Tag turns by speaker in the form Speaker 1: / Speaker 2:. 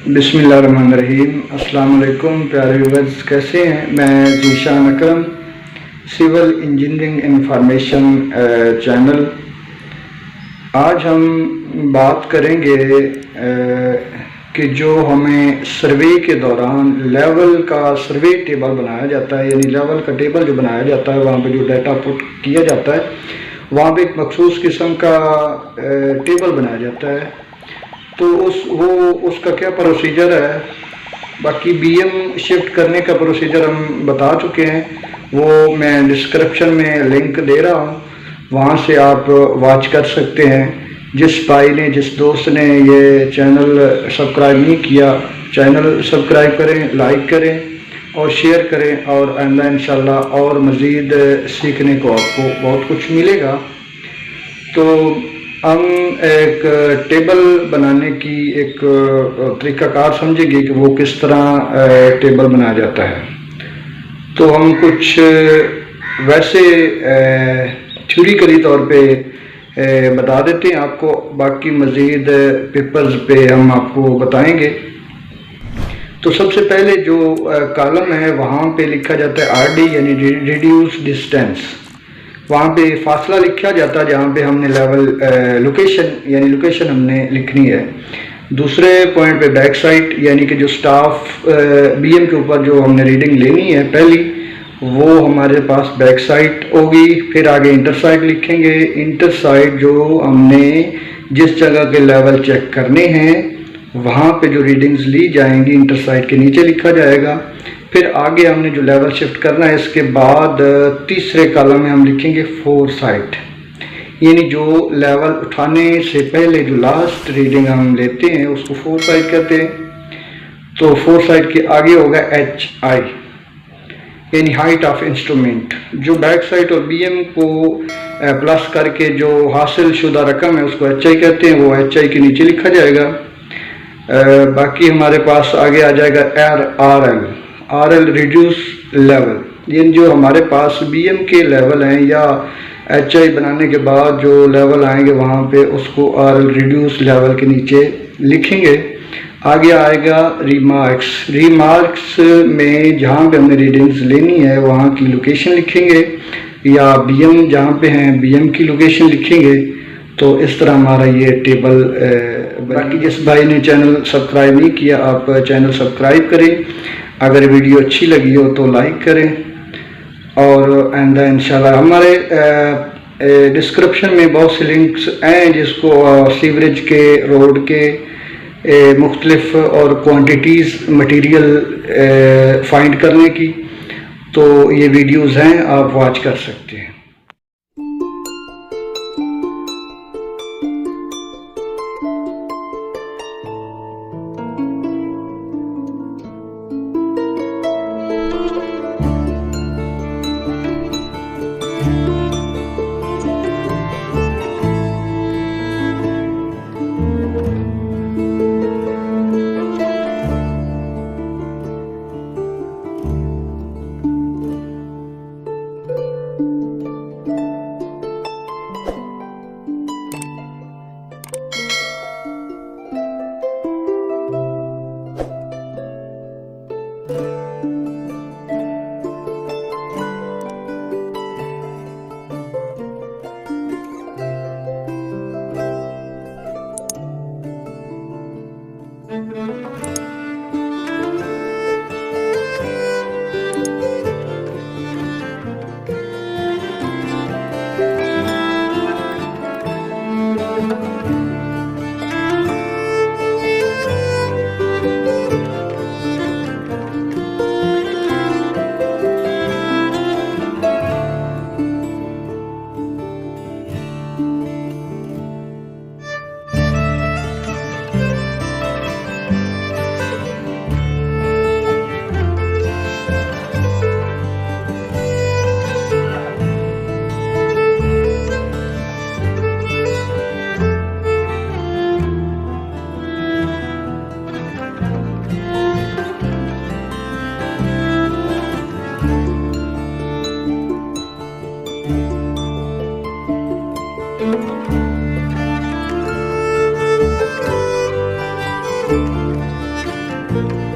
Speaker 1: बिस्मिल्लाहिर्रहमानिर्रहीम। अस्सलाम वालेकुम प्यारे व्यूअर्स, कैसे हैं? मैं जीशान अकरम, सिविल इंजीनियरिंग इंफॉर्मेशन चैनल। आज हम बात करेंगे कि जो हमें सर्वे के दौरान लेवल का सर्वे टेबल बनाया जाता है, यानी लेवल का टेबल जो बनाया जाता है, वहाँ पे जो डाटा पुट किया जाता है, वहाँ पे एक मखसूस किस्म का टेबल बनाया जाता है। तो उसका क्या प्रोसीजर है, बाकी बीएम शिफ्ट करने का प्रोसीजर हम बता चुके हैं, वो मैं डिस्क्रिप्शन में लिंक दे रहा हूँ, वहाँ से आप वॉच कर सकते हैं। जिस भाई ने, जिस दोस्त ने ये चैनल सब्सक्राइब नहीं किया, चैनल सब्सक्राइब करें, लाइक करें और शेयर करें, और आइंदा इंशाल्लाह और मज़ीद सीखने को आपको बहुत कुछ मिलेगा। तो हम एक टेबल बनाने की एक तरीक़ाकार समझेंगे कि वो किस तरह टेबल बनाया जाता है। तो हम कुछ वैसे थ्योरिकली तौर पे बता देते हैं आपको, बाकी मज़ीद पेपर्स पे हम आपको बताएंगे। तो सबसे पहले जो कॉलम है वहाँ पे लिखा जाता है आरडी, यानी रिड्यूस डिस्टेंस। वहाँ पे फासला लिखा जाता है जहाँ पे हमने लेवल लोकेशन, यानी लोकेशन हमने लिखनी है। दूसरे पॉइंट पे बैक साइड, यानी कि जो स्टाफ बीएम के ऊपर जो हमने रीडिंग लेनी है पहली, वो हमारे पास बैक साइड होगी। फिर आगे इंटर साइड लिखेंगे। इंटर साइड जो हमने जिस जगह के लेवल चेक करने हैं वहाँ पे जो रीडिंग्स ली जाएंगी इंटर साइड के नीचे लिखा जाएगा। फिर आगे हमने जो लेवल शिफ्ट करना है, इसके बाद तीसरे कॉलम में हम लिखेंगे फोर साइड, यानी जो लेवल उठाने से पहले जो लास्ट रीडिंग हम लेते हैं उसको फोर साइड कहते हैं। तो फोर साइड के आगे होगा एच आई, यानी हाइट ऑफ इंस्ट्रूमेंट। जो बैक साइड और बीएम को प्लस करके जो हासिल शुदा रकम है उसको एच आई कहते हैं, वो एच आई के नीचे लिखा जाएगा। बाकी हमारे पास आगे आ जाएगा आर एल रिड्यूस लेवल, ये जो हमारे पास बीएम के लेवल हैं या एचआई बनाने के बाद जो लेवल आएंगे वहाँ पे उसको आर एल रिड्यूस लेवल के नीचे लिखेंगे। आगे आएगा रिमार्क्स में जहाँ पे हमने रीडिंग्स लेनी है वहाँ की लोकेशन लिखेंगे, या बीएम जहाँ पे हैं बीएम की लोकेशन लिखेंगे। तो इस तरह हमारा ये टेबल। बाकी जिस भाई ने चैनल सब्सक्राइब नहीं किया, आप चैनल सब्सक्राइब करें। अगर वीडियो अच्छी लगी हो तो लाइक करें, और आइंदा इंशाल्लाह हमारे डिस्क्रिप्शन में बहुत से लिंक्स हैं जिसको सीवरेज के, रोड के मुख्तलिफ और क्वांटिटीज़ मटेरियल फाइंड करने की, तो ये वीडियोज़ हैं, आप वॉच कर सकते हैं। हैं।